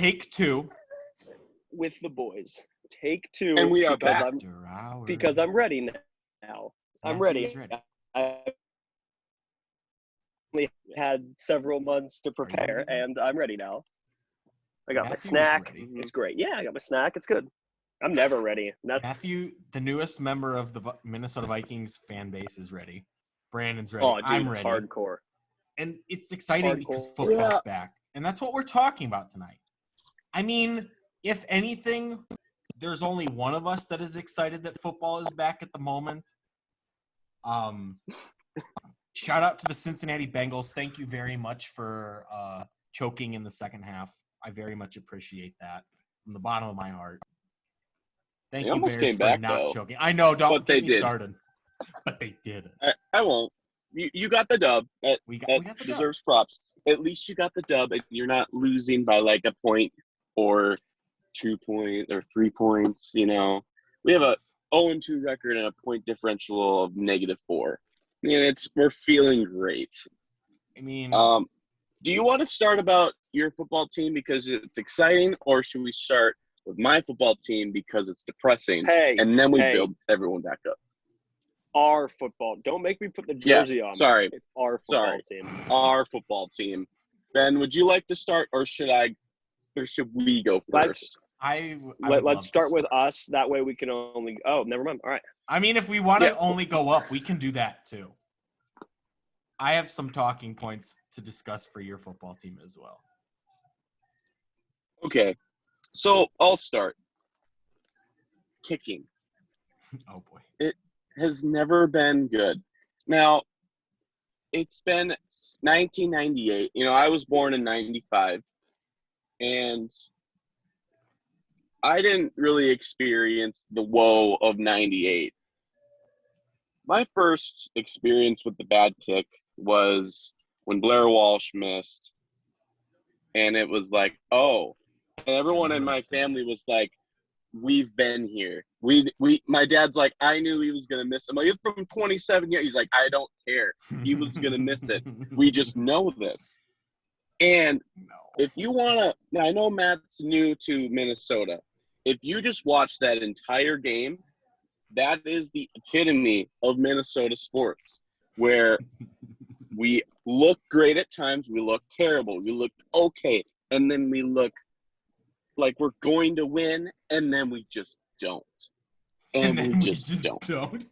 Take two. With the boys. Take two. And we are back. Because I'm ready now. I'm ready. I only had several months to prepare, and I'm ready now. I got my snack. It's great. Yeah, I got my snack. It's good. I'm never ready. Matthew, the newest member of the Minnesota Vikings fan base, is ready. Brandon's ready. Oh, dude, I'm ready. Hardcore. And it's exciting because football's back. And that's what we're talking about tonight. I mean, if anything, there's only one of us that is excited that football is back at the moment. Shout out to the Cincinnati Bengals. Thank you very much for choking in the second half. I very much appreciate that from the bottom of my heart. Thank you, Bears, for not choking. I know, don't get me started. But they did. I won't. You got the dub. We got the deserves dub. props. At least you got the dub, and you're not losing by like a point or 2 points or 3 points. You know, we have a 0-2 record and a point differential of -4. I mean, we're feeling great. I mean, do you want to start about your football team because it's exciting, or should we start with my football team because it's depressing, and then we build everyone back up? Our football. Don't make me put the jersey on. Sorry. It's our football team. Our football team. Ben, would you like to start, or should we go first? Let's start with us. That way we can only – oh, never mind. All right. I mean, if we want to only go up, we can do that too. I have some talking points to discuss for your football team as well. Okay. So I'll start. Kicking. Oh, boy. It has never been good. Now, it's been 1998. You know, I was born in 95. And I didn't really experience the woe of 98. My first experience with the bad kick was when Blair Walsh missed. And it was like, oh. And everyone in my family was like, we've been here. My dad's like, I knew he was going to miss it. I'm like, it's from 27 years. He's like, I don't care. He was going to miss it. We just know this. And if you want to – now, I know Matt's new to Minnesota. If you just watch that entire game, that is the epitome of Minnesota sports, where we look great at times, we look terrible, we look okay, and then we look like we're going to win, and then we just don't. And we just don't.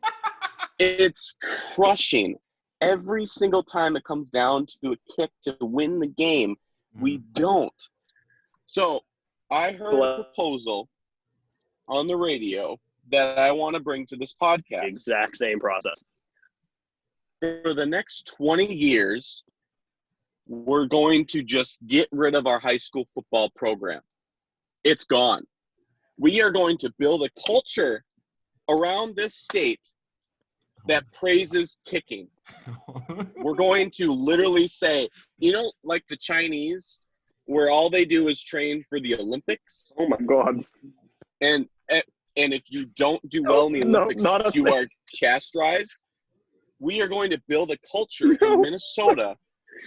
It's crushing. Every single time it comes down to a kick to win the game, we don't. So I heard a proposal on the radio that I want to bring to this podcast. Exact same process. For the next 20 years, we're going to just get rid of our high school football program. It's gone. We are going to build a culture around this state that praises kicking. We're going to literally say, you know, like the Chinese, where all they do is train for the Olympics. Oh, my God. And if you don't do well in the Olympics, you are chastised. We are going to build a culture in Minnesota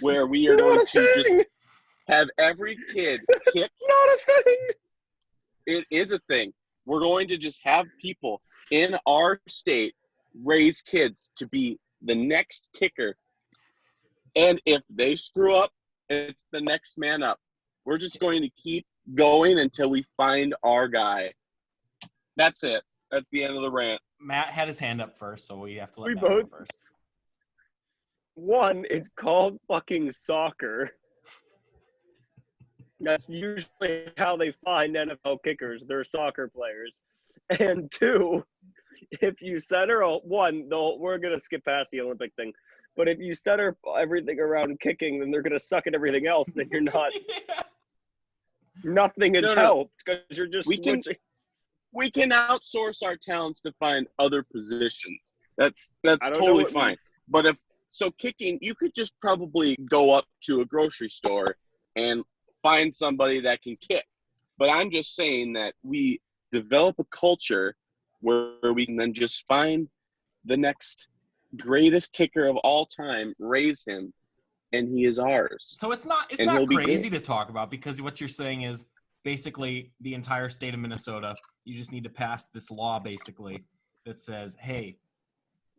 where we are going to just have every kid kick. Not a thing. It is a thing. We're going to just have people in our state raise kids to be the next kicker. And if they screw up, it's the next man up. We're just going to keep going until we find our guy. That's it. That's the end of the rant. Matt had his hand up first, so we have to let Matt go first. One, it's called fucking soccer. That's usually how they find NFL kickers. They're soccer players. And two, if you center we're going to skip past the Olympic thing. But if you center everything around kicking, then they're going to suck at everything else. Then you're not – nothing has helped because you're just we can outsource our talents to find other positions. That's totally fine. But kicking, you could just probably go up to a grocery store and find somebody that can kick. But I'm just saying that we develop a culture where we can then just find the next greatest kicker of all time, raise him, and he is ours. So it's not crazy to talk about, because what you're saying is basically the entire state of Minnesota, you just need to pass this law basically that says, hey,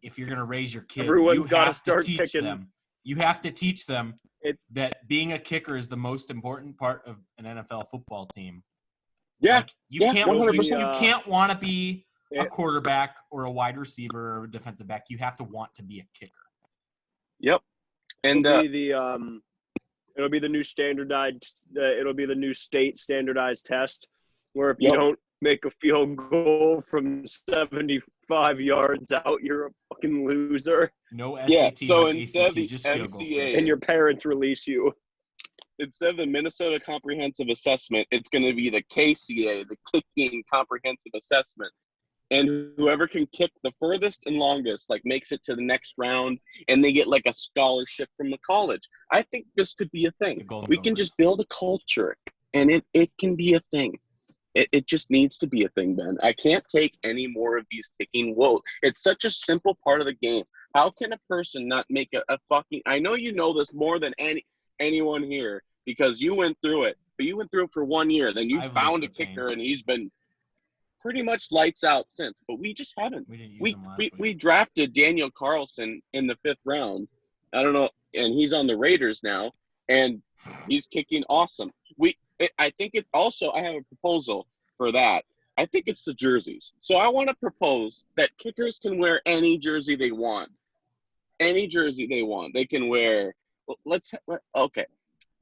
if you're going to raise your kid, Everyone's you got to have to start teach kicking. them. You have to teach them It's that being a kicker is the most important part of an NFL football team. Yeah, Like, you can't 100%. you can't want to be a it- quarterback or a wide receiver or a defensive back. You have to want to be a kicker. Yep. And it'll be the new standardized. It'll be the new state standardized test, where if you Yep. don't make a field goal from 75 yards out, you're a fucking loser, No Yeah, SAT, so no instead of ACT, the just field goal. MCA, and your parents release you. instead of the Minnesota Comprehensive Assessment, it's going to be the KCA, the Kicking Comprehensive Assessment. And whoever can kick the furthest and longest, like, makes it to the next round, and they get like a scholarship from the college. I think this could be a The thing. Golden We can Gophers. just build a culture, and it can be a thing. It just needs to be a thing, Ben. I can't take any more of these kicking woes. It's such a simple part of the game. How can a person not make a fucking – I know you know this more than anyone here because you went through it. But you went through it for 1 year. Then you I've lived found a the pain. kicker, and he's been pretty much lights out since. But we just haven't. We didn't use We them last we, week. we drafted Daniel Carlson in the 5th round. I don't know, and he's on the Raiders now, and he's kicking awesome. I think it also – I have a proposal for that. I think it's the jerseys. So I want to propose that kickers can wear any jersey they want. Any jersey they want. They can wear – okay.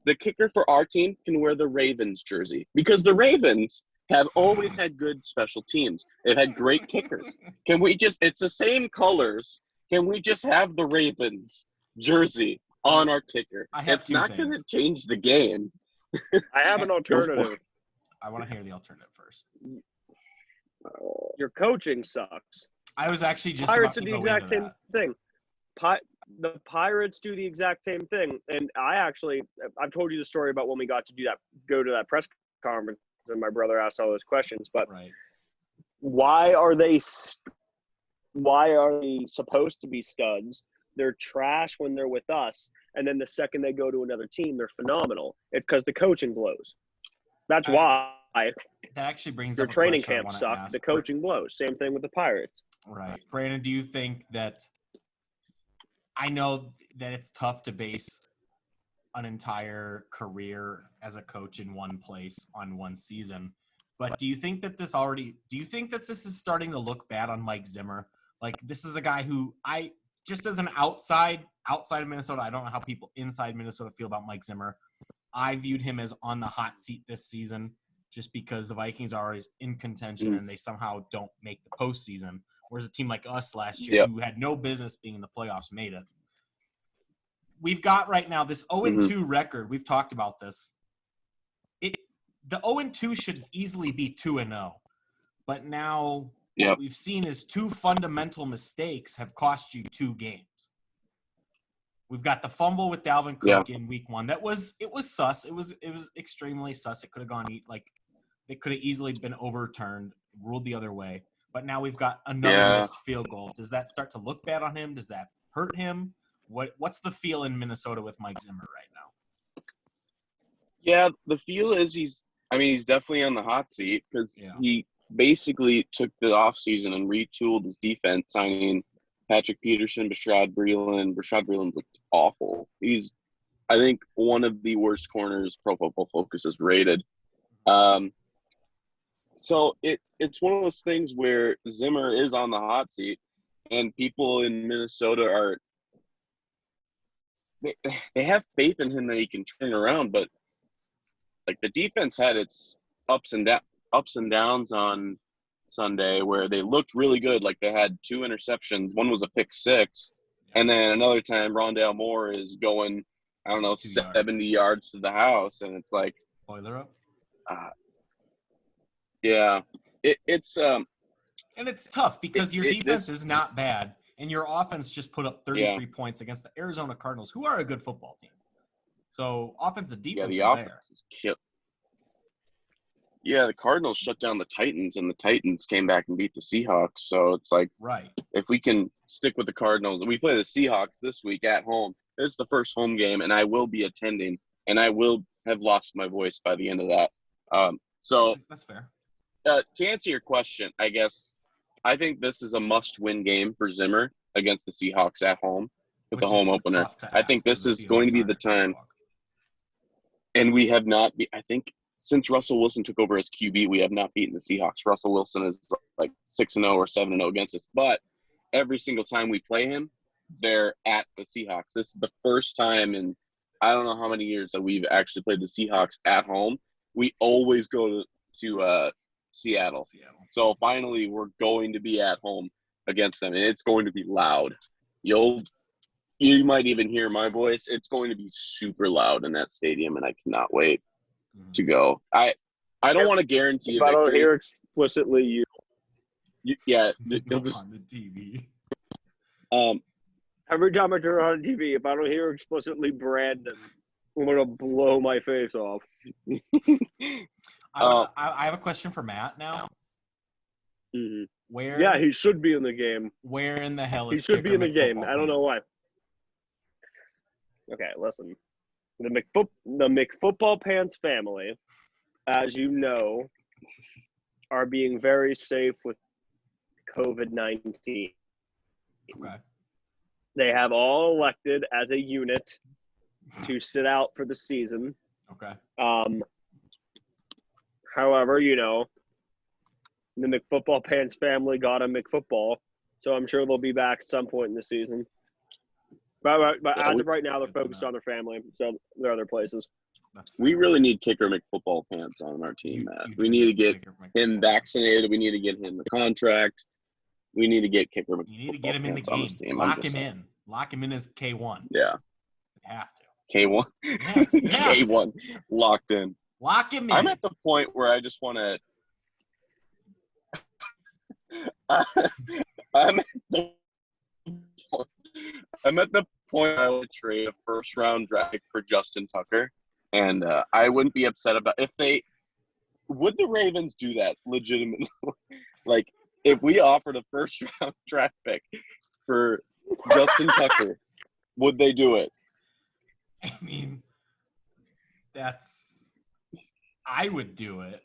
The kicker for our team can wear the Ravens jersey because the Ravens have always had good special teams. They've had great kickers. Can we just – it's the same colors. Can we just have the Ravens jersey on our kicker? I have It's two not going to things. change the game. I have an alternative. I want to hear the alternative first. Your coaching sucks. I was actually just Pirates about do to the go exact into same that. thing. The Pirates do the exact same thing, and I've told you the story about when we got to go to that press conference, and my brother asked all those questions. But Right. why are they supposed to be studs? They're trash when they're with us, and then the second they go to another team, they're phenomenal. It's because the coaching blows. That's why That actually brings their up a training question I camp wanna sucked. ask. The coaching blows. Same thing with the Pirates. Right. Brandon, do you think that – I know that it's tough to base an entire career as a coach in one place on one season, but do you think that this is starting to look bad on Mike Zimmer? Like, this is a guy who just as an outside of Minnesota, I don't know how people inside Minnesota feel about Mike Zimmer. I viewed him as on the hot seat this season just because the Vikings are always in contention and they somehow don't make the postseason, whereas a team like us last year who had no business being in the playoffs made it. We've got right now this 0-2 record. We've talked about this. The 0-2 should easily be 2-0. But now what we've seen is 2 fundamental mistakes have cost you 2 games. We've got the fumble with Dalvin Cook in week 1. It was sus. It was extremely sus. It could have gone it could have easily been overturned, ruled the other way. But now we've got another missed field goal. Does that start to look bad on him? Does that hurt him? What's the feel in Minnesota with Mike Zimmer right now? Yeah, the feel is he's definitely on the hot seat because he basically took the offseason and retooled his defense, signing Patrick Peterson, Bashaud Breeland. Bashaud Breeland's looked awful. He's, I think, one of the worst corners Pro Football Focus has rated. So it's one of those things where Zimmer is on the hot seat, and people in Minnesota they have faith in him that he can turn around, but like the defense had its ups and downs on Sunday where they looked really good. Like they had 2 interceptions. One was a pick 6. And then another time Rondale Moore is going, 70 yards to the house. And it's like, boiler up. It's and it's tough because your defense is not bad. And your offense just put up 33 points against the Arizona Cardinals, who are a good football team. So offensive defense the are offense is killed. Yeah, the Cardinals shut down the Titans, and the Titans came back and beat the Seahawks. So it's like, if we can stick with the Cardinals, we play the Seahawks this week at home. This is the first home game, and I will be attending, and I will have lost my voice by the end of that. So that's fair. To answer your question, I guess I think this is a must-win game for Zimmer against the Seahawks at home with the home opener. I think this is going to be the time. And we have not – I think since Russell Wilson took over as QB, we have not beaten the Seahawks. Russell Wilson is like 6-0 or 7-0 against us. But every single time we play him, they're at the Seahawks. This is the first time in I don't know how many years that we've actually played the Seahawks at home. We always go to Seattle. So finally we're going to be at home against them, and it's going to be loud. You might even hear my voice. It's going to be super loud in that stadium, and I cannot wait to go. I don't want to guarantee if I don't hear explicitly you yeah, you'll just on the TV. Every time I turn on TV, if I don't hear explicitly Brandon, I'm gonna blow my face off. I have a question for Matt now. Mm-hmm. Where? Yeah, he should be in the game. Where in the hell is he should Kicker be in the game? McFootball I don't know why. Pants? Okay, listen. The McFootball Pants family, as you know, are being very safe with COVID-19. Okay. They have all elected as a unit to sit out for the season. Okay. However, the McFootball Pants family got a McFootball, so I'm sure they'll be back at some point in the season. But as of right now, they're focused on their family, so there are other places. We really need Kicker McFootball Pants on our team, Matt. We need to get him vaccinated. We need to get him the contract. We need to get Kicker McFootball Pants. You need to get him in the game. Lock him in. Lock him in as K1. Yeah. You have to. K1? K1. Locked in. Lock him in. I'm at the point where I just want to I'm at the point I would trade a first-round draft pick for Justin Tucker, and I wouldn't be upset about if they – would the Ravens do that legitimately? Like, if we offered a first-round draft pick for Justin Tucker, would they do it? I mean, I would do it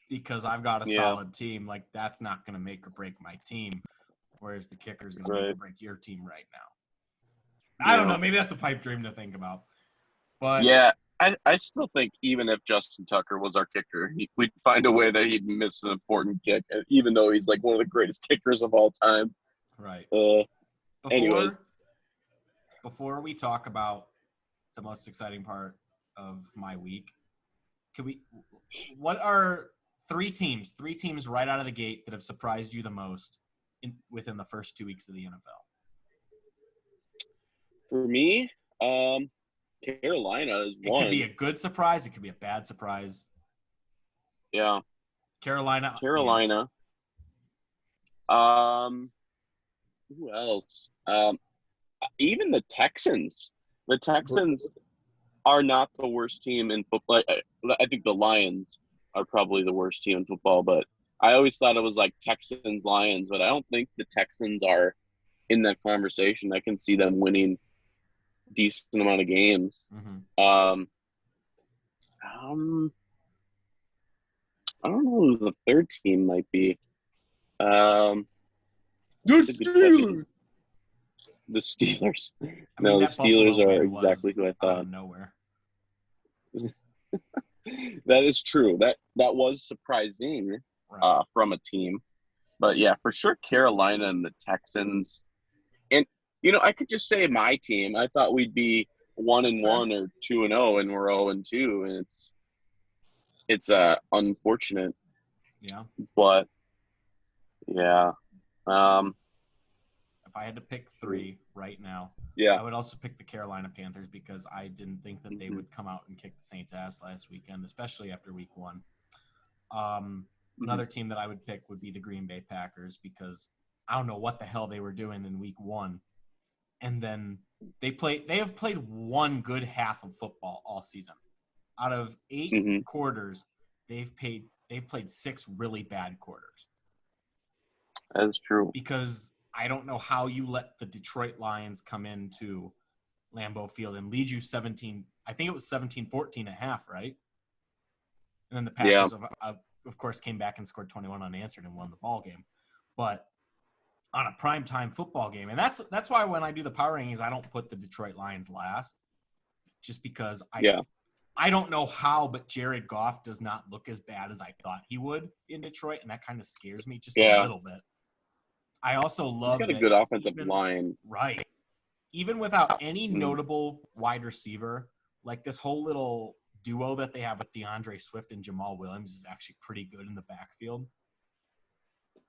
because I've got a solid team. Like, that's not going to make or break my team, whereas the kicker is going to make or break your team right now. I don't know. Maybe that's a pipe dream to think about. But yeah, I still think even if Justin Tucker was our kicker, we'd find a way that he'd miss an important kick, even though he's like one of the greatest kickers of all time. Right. Anyways. Before we talk about the most exciting part of my week, what are three teams right out of the gate that have surprised you the most within the first 2 weeks of the NFL? For me, Carolina is one. It could be a good surprise. It could be a bad surprise. Yeah. Carolina. Who else? Even the Texans. The Texans are not the worst team in football. I think the Lions are probably the worst team in football, but I always thought it was like Texans, Lions, but I don't think the Texans are in that conversation. I can see them winning decent amount of games. Mm-hmm. I don't know who the third team might be. The Steelers. The Steelers. The Steelers are exactly who I thought. Out of nowhere. That is true. That was surprising from a team. But yeah, for sure Carolina and the Texans. And I could just say my team. I thought we'd be 1-1 or 2-0, and we're 0-2, and it's unfortunate. Yeah. But yeah. If I had to pick three right now, I would also pick the Carolina Panthers because I didn't think that they would come out and kick the Saints' ass last weekend, especially after week one. Another team that I would pick would be the Green Bay Packers because I don't know what the hell they were doing in week one. And then they have played one good half of football all season. Out of 8 quarters, they've played 6 really bad quarters. That's true. Because I don't know how you let the Detroit Lions come into Lambeau Field and lead you 17. I think it was 17-14 at half, right? And then the Packers, of course, came back and scored 21 unanswered and won the ball game. But on a primetime football game, and that's why when I do the power rankings, I don't put the Detroit Lions last, just because I don't know how, but Jared Goff does not look as bad as I thought he would in Detroit, and that kind of scares me just a little bit. I also love he's got a good offensive line. Right. Even without any notable wide receiver, like this whole little duo that they have with DeAndre Swift and Jamal Williams is actually pretty good in the backfield.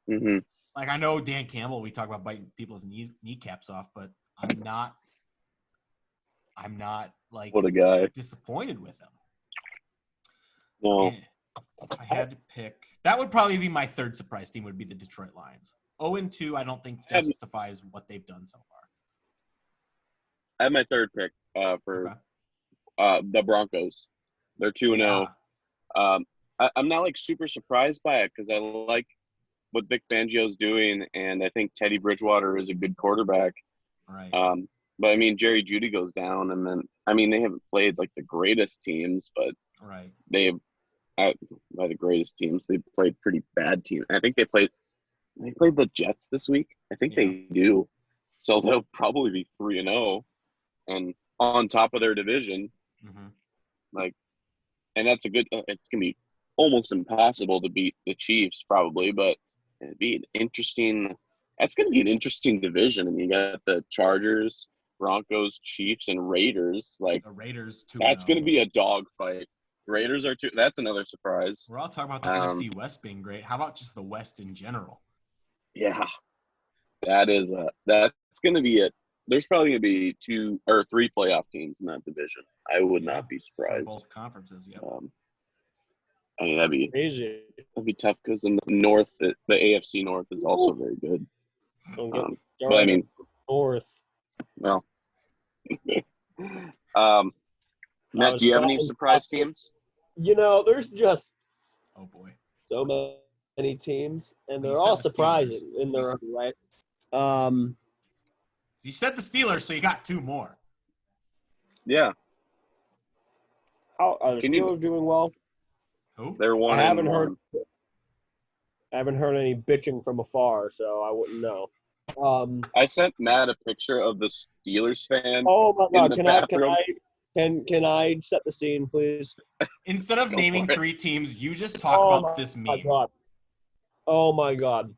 Mm-hmm. Like, I know Dan Campbell, we talk about biting people's kneecaps off, but I'm not like what a guy. disappointed with him. No. And if I had to pick, that would probably be my third surprise team, would be the Detroit Lions. 0-2, I don't think justifies what they've done so far. I have my third pick for the Broncos. They're 2-0. I'm not like super surprised by it because I like what Vic Fangio's doing, and I think Teddy Bridgewater is a good quarterback. Right. But I mean, Jerry Jeudy goes down, and then they haven't played like the greatest teams, but they've by the greatest teams, they've played pretty bad teams. I think they played the Jets this week. I think they do, so they'll probably be 3-0, and on top of their division, and that's a good. It's gonna be almost impossible to beat the Chiefs, probably, but it'd be an interesting. That's gonna be an interesting division, and you got the Chargers, Broncos, Chiefs, and Raiders. Like the Raiders, that's gonna be a dogfight. Raiders are 2. That's another surprise. We're all talking about the NFC West being great. How about just the West in general? Yeah, that's gonna be it. There's probably gonna be 2 or 3 playoff teams in that division. I would not be surprised. Both conferences, I mean, that'd be Crazy. That'd be tough because in the North, the AFC North is also very good. But I mean, North. Well, Matt, do you have any surprise teams? You know, there's just so many teams, and they're all surprising in their own right. You said the Steelers, so you got 2 more. Yeah. How are the Steelers doing well? Who? They're 1-1. I haven't heard any bitching from afar, so I wouldn't know. I sent Matt a picture of the Steelers fan. Oh my God! Can I set the scene, please? Instead of naming 3 teams, you just talk about this meme. Oh my God!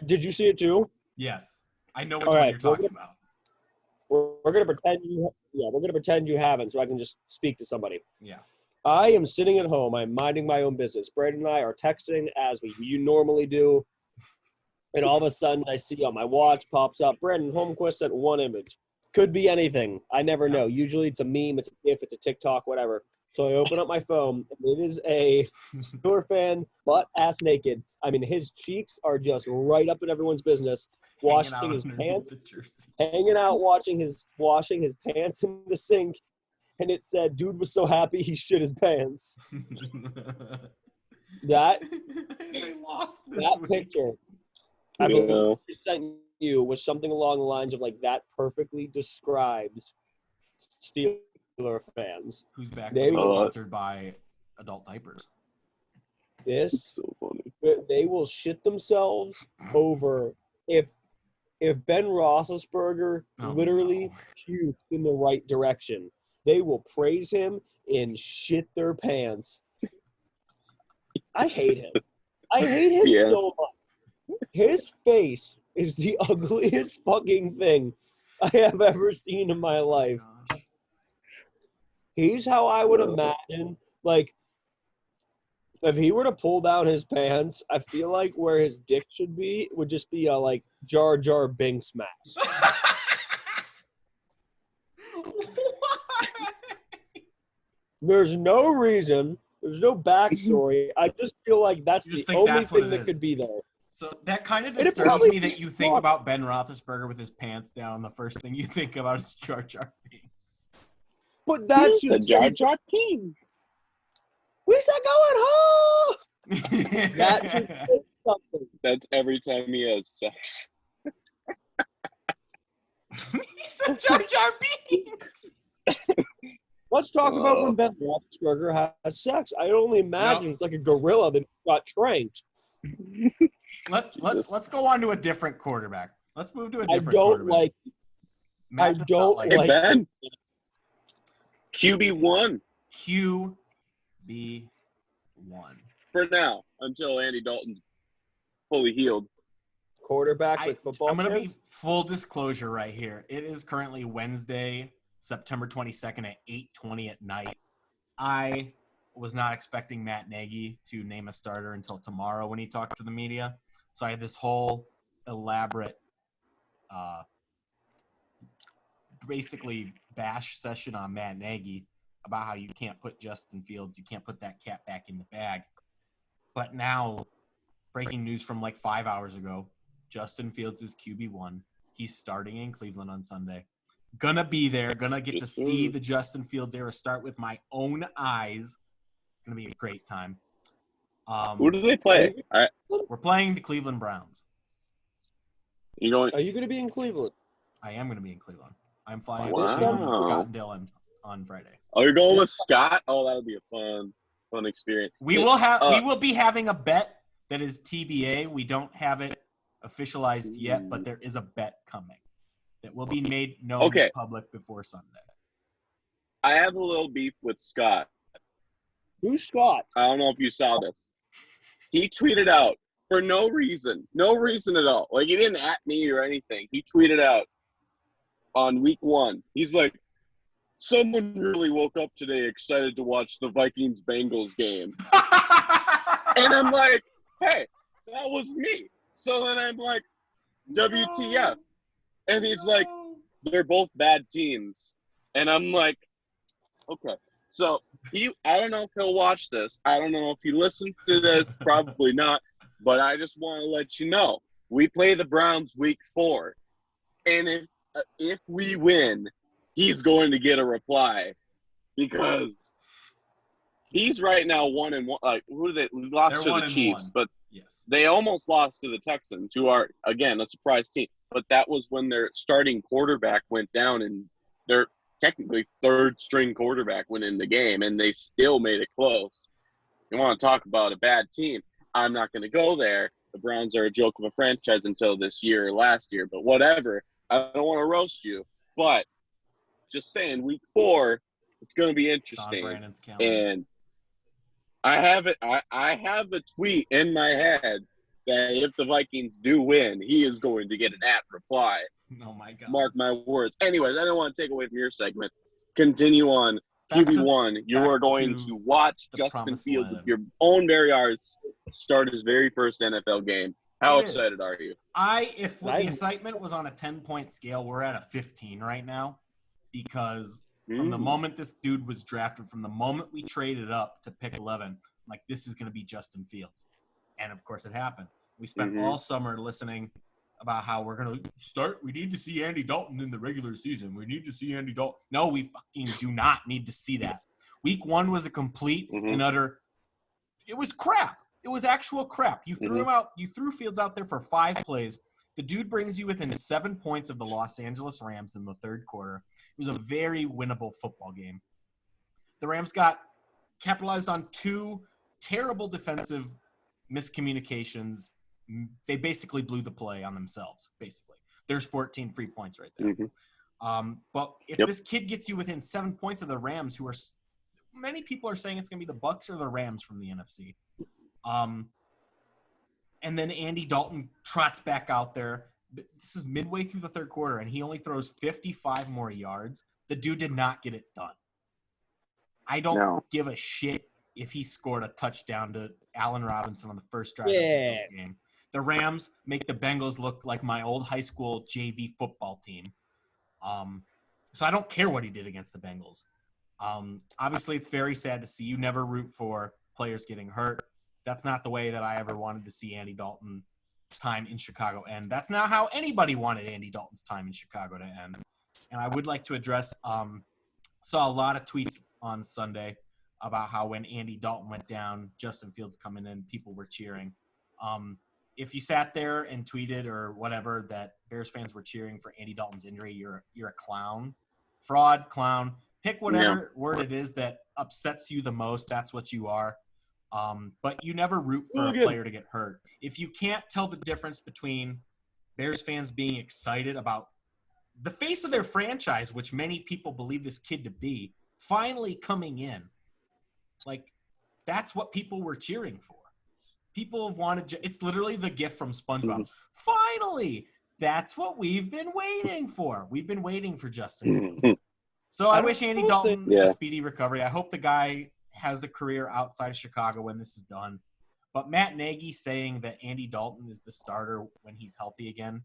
Did you see it too? Yes, I know which one you're talking about. We're gonna pretend we're gonna pretend you haven't, so I can just speak to somebody. Yeah. I am sitting at home. I'm minding my own business. Brandon and I are texting as you normally do. And all of a sudden, I see on my watch pops up, Brandon Holmquist sent 1 image. Could be anything. I never know. Usually it's a meme, it's a GIF, it's a TikTok, whatever. So I open up my phone, and it is a Steelers fan, butt-ass naked. I mean, his cheeks are just right up in everyone's business, washing his pants, hanging out, washing his pants in the sink. And it said, dude was so happy he shit his pants. That picture, I believe I sent you, was something along the lines of like, that perfectly describes Steelers fans. Who's back? They were sponsored by adult diapers. It's so funny. They will shit themselves over if Ben Roethlisberger literally puked in the right direction. They will praise him and shit their pants. I hate him. I hate him so much. His face is the ugliest fucking thing I have ever seen in my life. He's how I would imagine, like, if he were to pull down his pants, I feel like where his dick should be would just be a, like, Jar Jar Binks mask. There's no reason. There's no backstory. I just feel like that's the only thing that could be there. So that kind of disturbs me that you think about Ben Roethlisberger with his pants down. The first thing you think about is Jar Jar Binks. But that's a Jar Jar Binks. Where's that going? Oh! That should say something. That's every time he has sex. He said Jar Jar Binks. Let's talk about when Ben Roethlisberger has sex. I only imagine it's like a gorilla that got tranked. Let's go on to a different quarterback. Let's move to a different quarterback. I don't like Hey, Ben. QB1. QB1. For now, until Andy Dalton's fully healed. Quarterback with football. I'm going to be full disclosure right here. It is currently Wednesday, September 22nd at 8:20 at night. I was not expecting Matt Nagy to name a starter until tomorrow when he talked to the media. So I had this whole elaborate basically bash session on Matt Nagy about how you can't put Justin Fields, you can't put that cat back in the bag. But now, breaking news from like 5 hours ago, Justin Fields is QB1. He's starting in Cleveland on Sunday. Gonna be there. Gonna get to see the Justin Fields era start with my own eyes. Gonna be a great time. Who do they play? We're playing the Cleveland Browns. Are you going to be in Cleveland? I am going to be in Cleveland. I'm flying Wow. to Cleveland with Scott and Dylan on Friday. Oh, you're going with Scott? Oh, that'll be a fun experience. We will be having a bet that is TBA. We don't have it officialized yet, but there is a bet coming that will be made known to the public before Sunday. I have a little beef with Scott. Who's Scott? I don't know if you saw this. He tweeted out for no reason at all. Like, he didn't at me or anything. He tweeted out on week 1. He's like, someone really woke up today excited to watch the Vikings-Bengals game. And I'm like, hey, that was me. So then I'm like, WTF? And he's like, they're both bad teams. And I'm like, okay. So I don't know if he'll watch this. I don't know if he listens to this. Probably not. But I just want to let you know, we play the Browns week 4. And if we win, he's going to get a reply because he's right now 1-1. Like, who are they? We lost to the Chiefs, but yes, they almost lost to the Texans, who are, again, a surprise team. But that was when their starting quarterback went down, and their technically third-string quarterback went in the game, and they still made it close. You want to talk about a bad team? I'm not going to go there. The Browns are a joke of a franchise until this year or last year, but whatever. I don't want to roast you, but just saying, week 4, it's going to be interesting. And I have it. I have a tweet in my head that if the Vikings do win, he is going to get an at reply. Oh my God! Mark my words. Anyways, I don't want to take away from your segment. Continue on. QB1, you are going to watch Justin Fields with your own very eyes start his very first NFL game. How excited are you? If the excitement was on a 10-point scale, we're at a 15 right now because from the moment this dude was drafted, from the moment we traded up to pick 11, like, this is going to be Justin Fields. And, of course, it happened. We spent all summer listening about how we're going to start. We need to see Andy Dalton in the regular season. We need to see Andy Dalton. No, we fucking do not need to see that. Week 1 was a complete and utter – it was crap. It was actual crap. You threw him out. You threw Fields out there for 5 plays. The dude brings you within 7 points of the Los Angeles Rams in the third quarter. It was a very winnable football game. The Rams capitalized on 2 terrible defensive miscommunications. They basically blew the play on themselves, basically. There's 14 free points right there. But if this kid gets you within 7 points of the Rams, who are – many people are saying it's going to be the Bucs or the Rams from the NFC. And then Andy Dalton trots back out there. This is midway through the third quarter, and he only throws 55 more yards. The dude did not get it done. I don't give a shit if he scored a touchdown to Allen Robinson on the first drive of the Bengals game. The Rams make the Bengals look like my old high school JV football team. So I don't care what he did against the Bengals. Obviously, it's very sad to see. You never root for players getting hurt. That's not the way that I ever wanted to see Andy Dalton's time in Chicago end. That's not how anybody wanted Andy Dalton's time in Chicago to end. And I would like to address saw a lot of tweets on Sunday about how when Andy Dalton went down, Justin Fields coming in, people were cheering. If you sat there and tweeted or whatever that Bears fans were cheering for Andy Dalton's injury, you're a clown. Fraud, clown. Pick whatever word it is that upsets you the most. That's what you are. But you never root for a player to get hurt. If you can't tell the difference between Bears fans being excited about the face of their franchise, which many people believe this kid to be, finally coming in, like, that's what people were cheering for. People have wanted – it's literally the gift from SpongeBob. Finally! That's what we've been waiting for. We've been waiting for Justin Fields. So I wish Andy Dalton a speedy recovery. I hope the guy has a career outside of Chicago when this is done. But Matt Nagy saying that Andy Dalton is the starter when he's healthy again,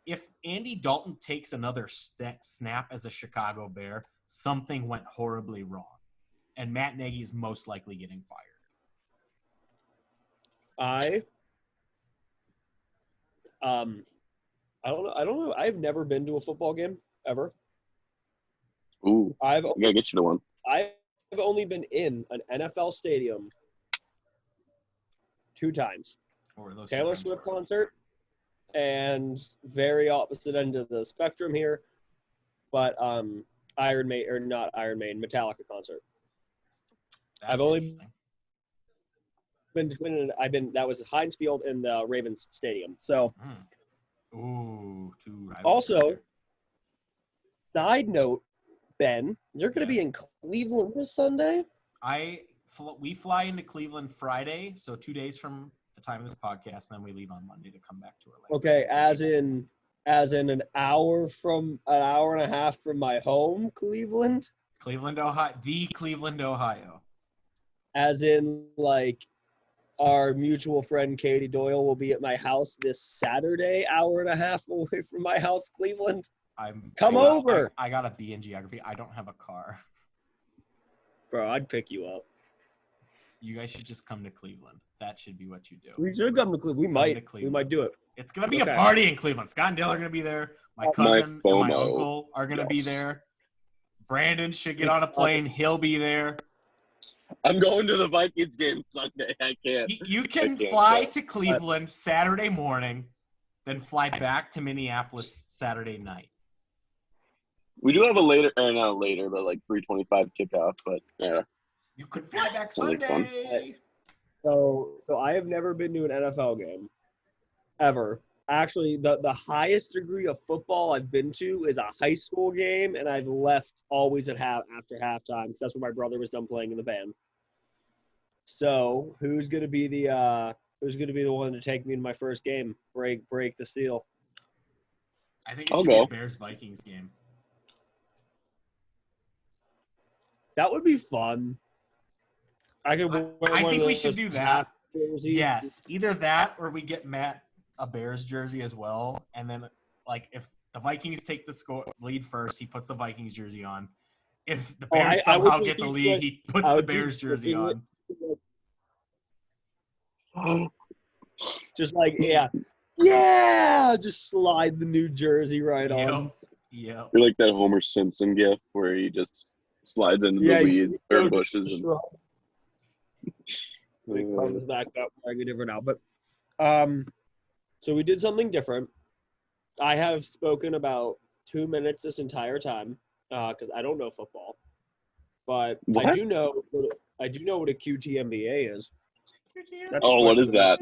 if Andy Dalton takes another snap as a Chicago Bear, something went horribly wrong. And Matt Nagy is most likely getting fired. I don't know. I've never been to a football game ever. Ooh, I gotta get you to one. I've only been in an NFL stadium 2 times. Taylor Swift concert, and very opposite end of the spectrum here, but Metallica concert. That's I've only been that was Heinz Field in the Ravens Stadium. So, also, side note, Ben, you're going to be in Cleveland this Sunday? We fly into Cleveland Friday, so 2 days from the time of this podcast, and then we leave on Monday to come back to Orlando. Okay, as in an hour and a half from my home, Cleveland? Cleveland, Ohio. The Cleveland, Ohio. As in, like, our mutual friend Katie Doyle will be at my house this Saturday, hour and a half away from my house, Cleveland. Come over. I got a B in geography. I don't have a car. Bro, I'd pick you up. You guys should just come to Cleveland. That should be what you do. We should come to Cleveland. We might do it. It's going to be a party in Cleveland. Scott and Dale are going to be there. My cousin and my uncle are going to be there. Brandon should get on a plane. He'll be there. I'm going to the Vikings game Sunday. I can't. You can fly to Cleveland Saturday morning, then fly back to Minneapolis Saturday night. We do have a later, or not later, but like 3:25 kickoff. But yeah, you could fly back Sunday. So I have never been to an NFL game, ever. Actually, the highest degree of football I've been to is a high school game, and I've left always after halftime because that's where my brother was done playing in the band. So who's gonna be the one to take me to my first game? Break the seal. I think it should be a Bears-Vikings game. That would be fun. I think we should do that. Yes, either that or we get Matt a Bears jersey as well, and then like if the Vikings take the lead first, he puts the Vikings jersey on. If the Bears somehow get the lead, he puts the Bears jersey on. Just like just slide the new jersey right on. Yep. You're like that Homer Simpson gif where he just slides into the weeds or bushes. Comes back up wearing a different outfit. So we did something different. I have spoken about 2 minutes this entire time because I don't know football, but what? I do know what a QTMBA is. What is that?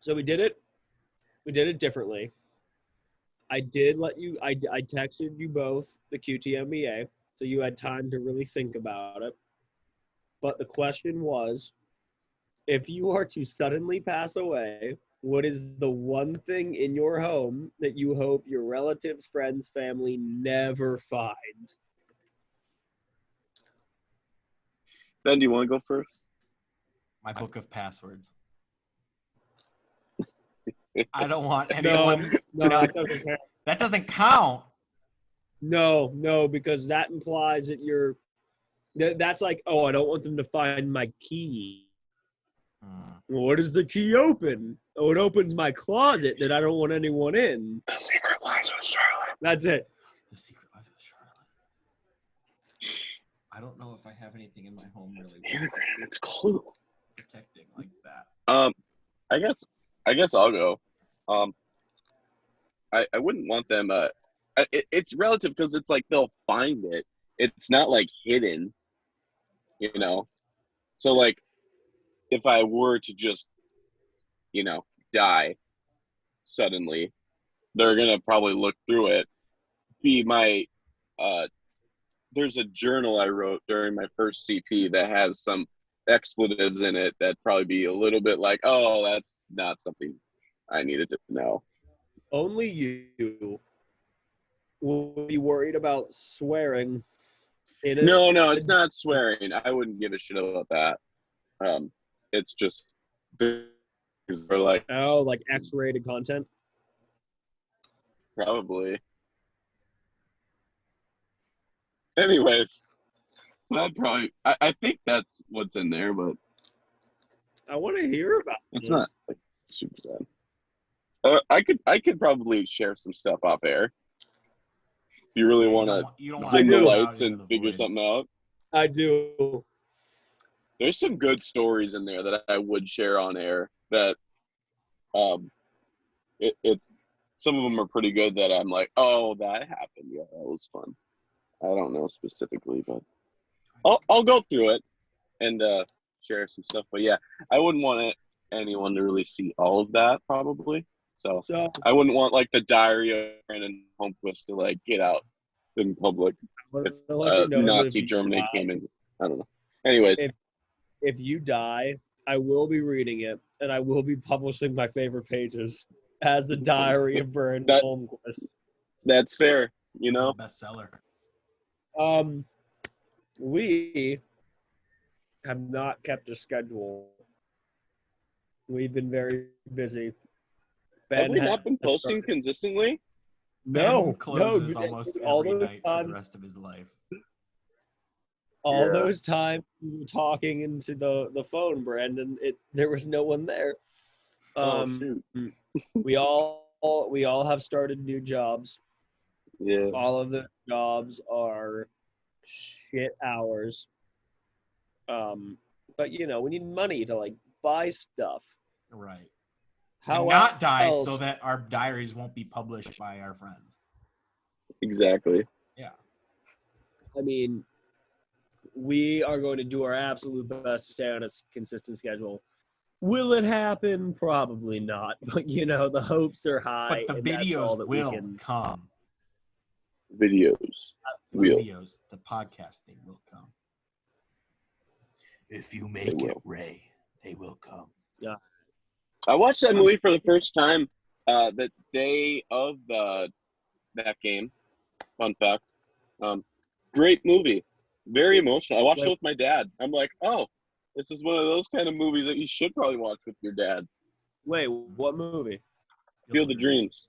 So we did it. We did it differently. I did let you. I texted you both the QTMBA, so you had time to really think about it. But the question was, if you are to suddenly pass away, what is the one thing in your home that you hope your relatives, friends, family never find? Ben, do you want to go first? My book of passwords. I don't want anyone. No, that doesn't count. No, because that implies that that's like, I don't want them to find my key. Well, what does the key open? It opens my closet that I don't want anyone in. The secret lies with Charlotte. That's it. The secret lies with Charlotte. I don't know if I have anything in my home really. Anagram, it's clue. Protecting like that. I guess I'll go. I wouldn't want them. I it's relative because it's like they'll find it. It's not like hidden, So like, if I were to just, die suddenly, they're gonna probably look through it. There's a journal I wrote during my first CP that has some expletives in it that probably be a little bit like, oh, that's not something I needed to know. Only you will be worried about swearing. No, it's not swearing. I wouldn't give a shit about that. It's just for like X-rated content. Probably. Anyways, so that probably I think that's what's in there, but I want to hear about it's this. not like super bad. I could probably share some stuff off air. If you really want to dim the lights and figure something out. I do. There's some good stories in there that I would share on air that it's some of them are pretty good that I'm like, oh, that happened. Yeah, that was fun. I don't know specifically, but I'll go through it and share some stuff. But yeah, I wouldn't want anyone to really see all of that probably. So I wouldn't want like the diary of Brandon Holmquist to like get out in public if Nazi Germany came in. I don't know. Anyways, if you die, I will be reading it and I will be publishing my favorite pages as the diary of Brandon Holmquist. That's fair, Bestseller. We have not kept a schedule. We've been very busy. Have we not been posting consistently? Ben closes almost every night for the rest of his life. Those times we were talking into the phone, Brandon, there was no one there. We all have started new jobs. Yeah. All of the jobs are shit hours. But we need money to like buy stuff. Right. How and not die so that our diaries won't be published by our friends. Exactly. Yeah. I mean, we are going to do our absolute best to stay on a consistent schedule. Will it happen? Probably not. But, the hopes are high. But the videos will come. Videos. The podcasting will come. If you make it, Ray, they will come. Yeah. I watched that movie for the first time the day of that game. Fun fact. Great movie. Very emotional. I watched it with my dad. I'm like, oh, this is one of those kind of movies that you should probably watch with your dad. Wait, what movie? Field of Dreams.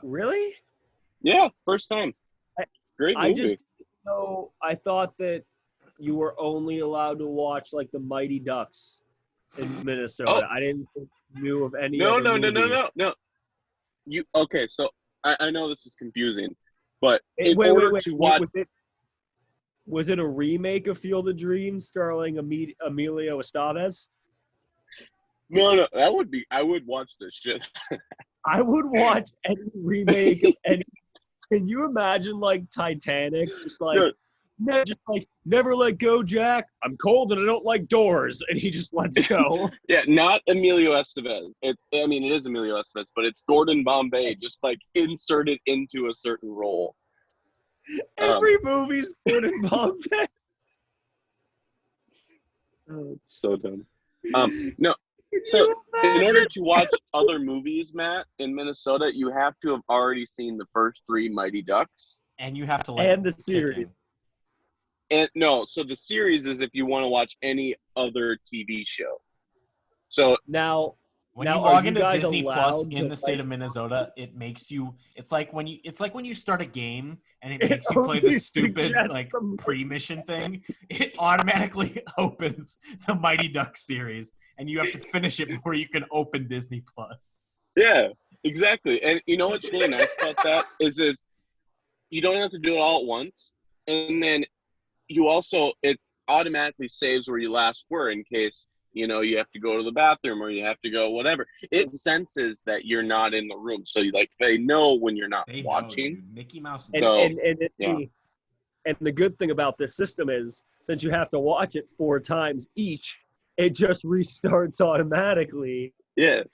Really? Yeah, first time. Great movie. I thought that you were only allowed to watch like the Mighty Ducks in Minnesota. I didn't think you knew of any other movie. No. Okay, so I know this is confusing, but in order to watch... Was it a remake of Field of Dreams starring Emilio Estevez? No, I would watch this shit. I would watch any remake of any. Can you imagine like Titanic, just like never let go, Jack. I'm cold and I don't like doors, and he just lets go. Yeah, not Emilio Estevez. It is Emilio Estevez, but it's Gordon Bombay, just like inserted into a certain role. Every movie's Gordon Bombay. Oh, it's so dumb. No. So, in order to watch other movies, Matt, in Minnesota, you have to have already seen the first 3 Mighty Ducks. And you have to and the series. And no, so the series is if you want to watch any other TV show. So now, when you log into Disney Plus in the state of Minnesota, it makes you. It's like when you start a game and it makes you play the stupid like pre-mission thing. It automatically opens the Mighty Ducks series, and you have to finish it before you can open Disney Plus. Yeah, exactly. And you know what's really nice about that is you don't have to do it all at once, and then it automatically saves where you last were in case you have to go to the bathroom or you have to go whatever. It senses that you're not in the room, so they know when you're not watching. Know, Mickey Mouse. And the good thing about this system is, since you have to watch it 4 times each, it just restarts automatically. Yeah.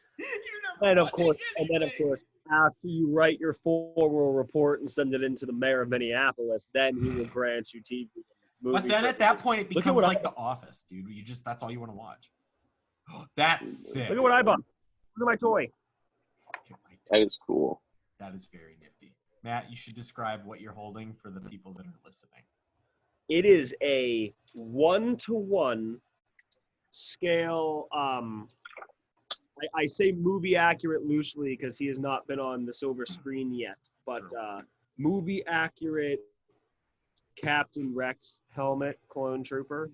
And of course, after you write your formal report and send it into the mayor of Minneapolis, then he will grant you TV. But then at that point, it becomes like The Office, dude. That's all you want to watch. That's sick. Look at what I bought. Look at my toy. That is cool. That is very nifty. Matt, you should describe what you're holding for the people that are listening. It is a 1-to-1 scale. I say movie accurate loosely because he has not been on the silver screen yet, but movie accurate Captain Rex helmet clone trooper.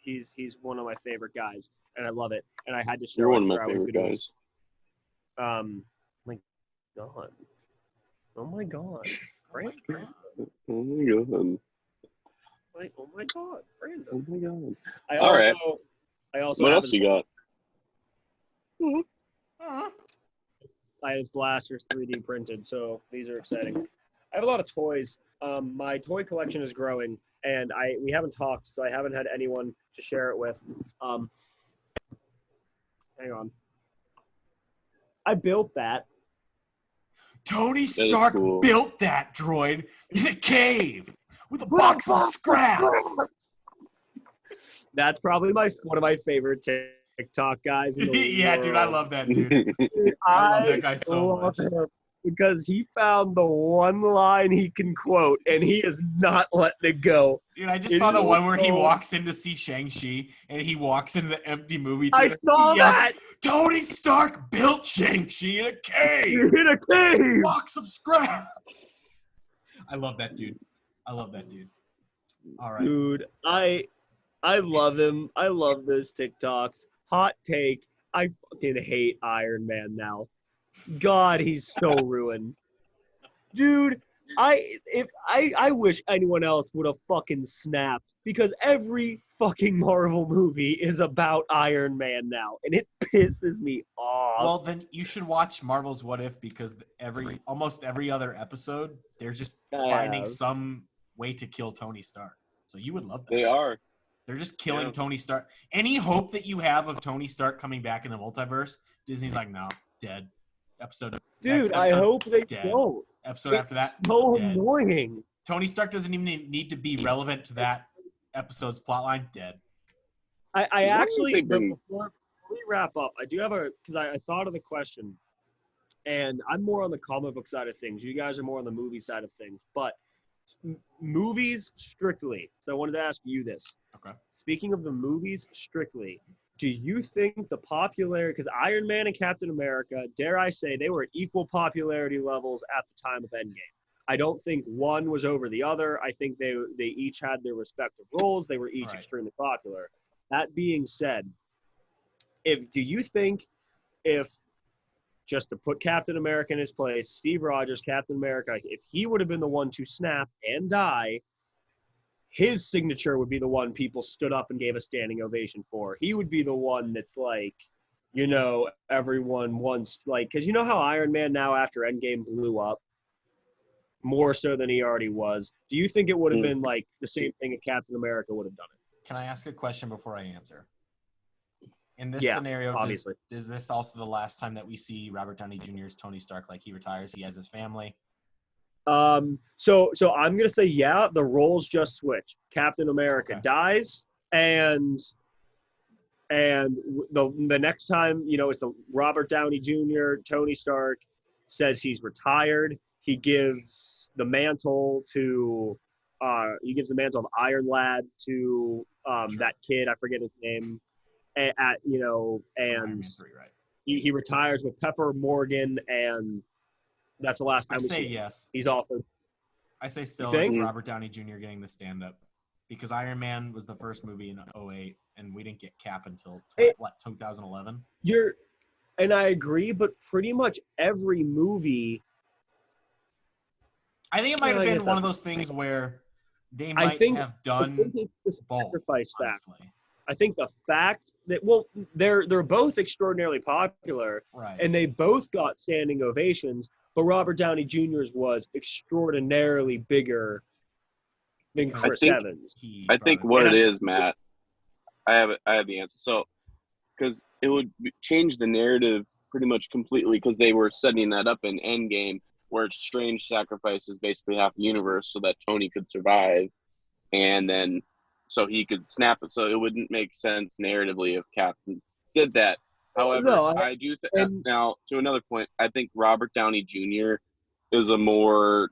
He's one of my favorite guys, and I love it. And I had to show. You're one of my favorite guys. My God. Oh my God, Frank. Oh my God. Oh my God, Brandon. Oh my God. I also. What else you got? I have blasters 3D printed, so these are exciting. I have a lot of toys. My toy collection is growing, and we haven't talked, so I haven't had anyone to share it with. Hang on. I built that. Tony Stark built that droid in a cave with a box of scraps. That's probably one of my favorite TikTok guys. Yeah, dude, I love that dude. I love that guy so much. Him because he found the one line he can quote, and he is not letting it go. Dude, I just saw the one where he walks in to see Shang-Chi, and he walks into the empty movie theater. I saw that! Tony Stark built Shang-Chi in a cave! In a cave! Box of scraps! I love that dude. All right. Dude, I love him. I love those TikToks. Hot take. I fucking hate Iron Man now. God, he's so ruined. Dude, I wish anyone else would have fucking snapped, because every fucking Marvel movie is about Iron Man now, and it pisses me off. Well, then you should watch Marvel's What If, because almost every other episode, they're just finding some way to kill Tony Stark. So you would love that. They are. They're just killing Tony Stark. Any hope that you have of Tony Stark coming back in the multiverse, Disney's like, no, dead. Dude, I hope they don't. Episode after that, so dead. Annoying. Tony Stark doesn't even need to be relevant to that episode's plotline. Dead. I actually, before we wrap up, I do have because I thought of the question, and I'm more on the comic book side of things. You guys are more on the movie side of things, but movies strictly. So I wanted to ask you this. Okay. Speaking of the movies strictly, do you think the popularity, because Iron Man and Captain America, dare I say, they were equal popularity levels at the time of Endgame. I don't think one was over the other. I think they each had their respective roles. They were each extremely popular. That being said, do you think if, just to put Captain America in his place, Steve Rogers, Captain America, if he would have been the one to snap and die, his signature would be the one people stood up and gave a standing ovation for. He would be the one that's like, everyone wants, because you know how Iron Man now after Endgame blew up more so than he already was. Do you think it would have been like the same thing if Captain America would have done it? Can I ask a question before I answer? In this scenario, obviously. Is this also the last time that we see Robert Downey Jr.'s Tony Stark? Like, he retires, he has his family? So I'm gonna say the roles just switch. Captain America dies, and the next time it's the Robert Downey Jr. Tony Stark says he's retired. He gives the mantle to Iron Lad to that kid, I forget his name, and he retires with Pepper Morgan, and that's the last time I say yes. He's offered. I say still it's Robert Downey Jr. getting the stand-up, because Iron Man was the first movie in 2008, and we didn't get Cap until 2011? And I agree, but pretty much every movie. I think it might have been one of those things where they might have done both, honestly. I think the fact that they're both extraordinarily popular, Right. and they both got standing ovations, but Robert Downey Jr.'s was extraordinarily bigger than Chris Evans. I think what it is, Matt, I have the answer. So, because it would change the narrative pretty much completely, because they were setting that up in Endgame, where Strange sacrifices basically half the universe so that Tony could survive, and then so he could snap it. So it wouldn't make sense narratively if Captain did that. However, I do now, to another point, I think Robert Downey Jr. is a more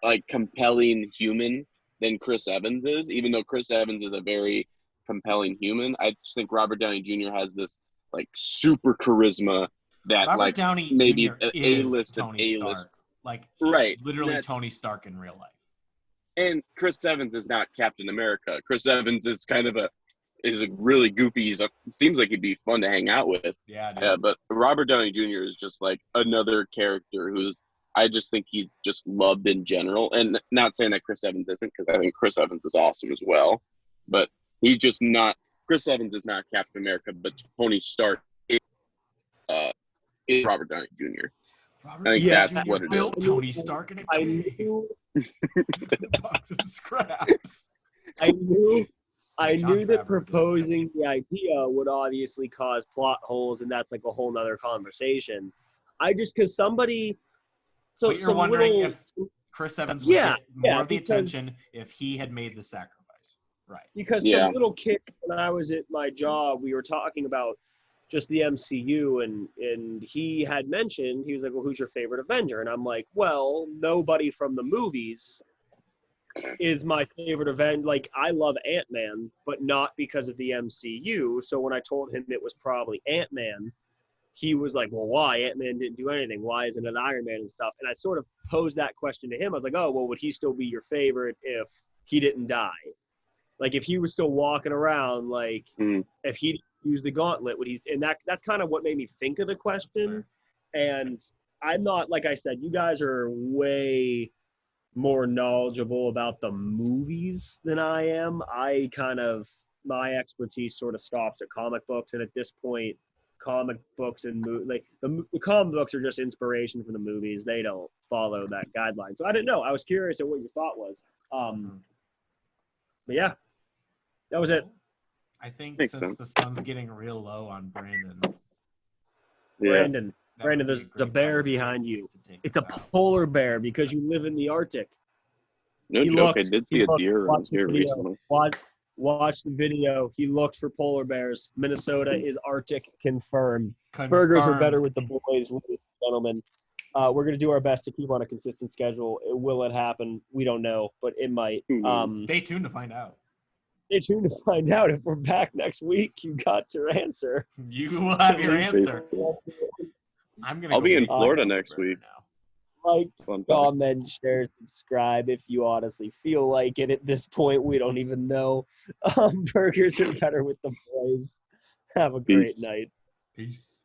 like compelling human than Chris Evans is, even though Chris Evans is a very compelling human. I just think Robert Downey Jr. has this like super charisma that Robert like Downey maybe Jr. is Tony Stark. Like he's literally Tony Stark in real life. And Chris Evans is not Captain America. Chris Evans is kind of a really goofy. Seems like he'd be fun to hang out with. Yeah, dude. Yeah, but Robert Downey Jr. is just like another character who's I just think he's just loved in general. And not saying that Chris Evans isn't, because I think Chris Evans is awesome as well. But he's just not – Chris Evans is not Captain America, but Tony Stark is Robert Downey Jr. I think that's what it built is. Tony Stark in a cave. The box of scraps. I knew that proposing the idea would obviously cause plot holes, and that's like a whole nother conversation. Because somebody – but you're wondering if Chris Evans would get more of the attention if he had made the sacrifice. Right. Because some little kid, when I was at my job, we were talking about just the MCU, and he had mentioned, he was like, well, who's your favorite Avenger? And I'm like, well, nobody from the movies is my favorite Avenger. Like, I love Ant-Man, but not because of the MCU. So when I told him it was probably Ant-Man, he was like, well, why? Ant-Man didn't do anything. Why isn't it Iron Man and stuff? And I sort of posed that question to him. I was like, oh, well, would he still be your favorite if he didn't die? Like, if he was still walking around, like, if he didn't use the gauntlet, would he? And that's kind of what made me think of the question. And I'm not, like I said, you guys are way more knowledgeable about the movies than I am. My expertise sort of stops at comic books. And at this point, comic books and the comic books are just inspiration for the movies. They don't follow that guideline. So I didn't know. I was curious at what your thought was. But yeah, that was it. I think since the sun's getting real low on Brandon. Brandon, there's a bear behind you. It's a polar bear because you live in the Arctic. No joke. I did see a deer around here recently. Watch the video. He looked for polar bears. Minnesota is Arctic confirmed. Burgers are better with the boys, ladies and gentlemen. We're going to do our best to keep on a consistent schedule. Will it happen? We don't know, but it might. Stay tuned to find out. Stay tuned to find out. If we're back next week, you got your answer. You will have your answer. I'll be in Florida next week. Like, comment, share, subscribe if you honestly feel like it. At this point, we don't even know. Burgers are better with the boys. Have a great night. Peace.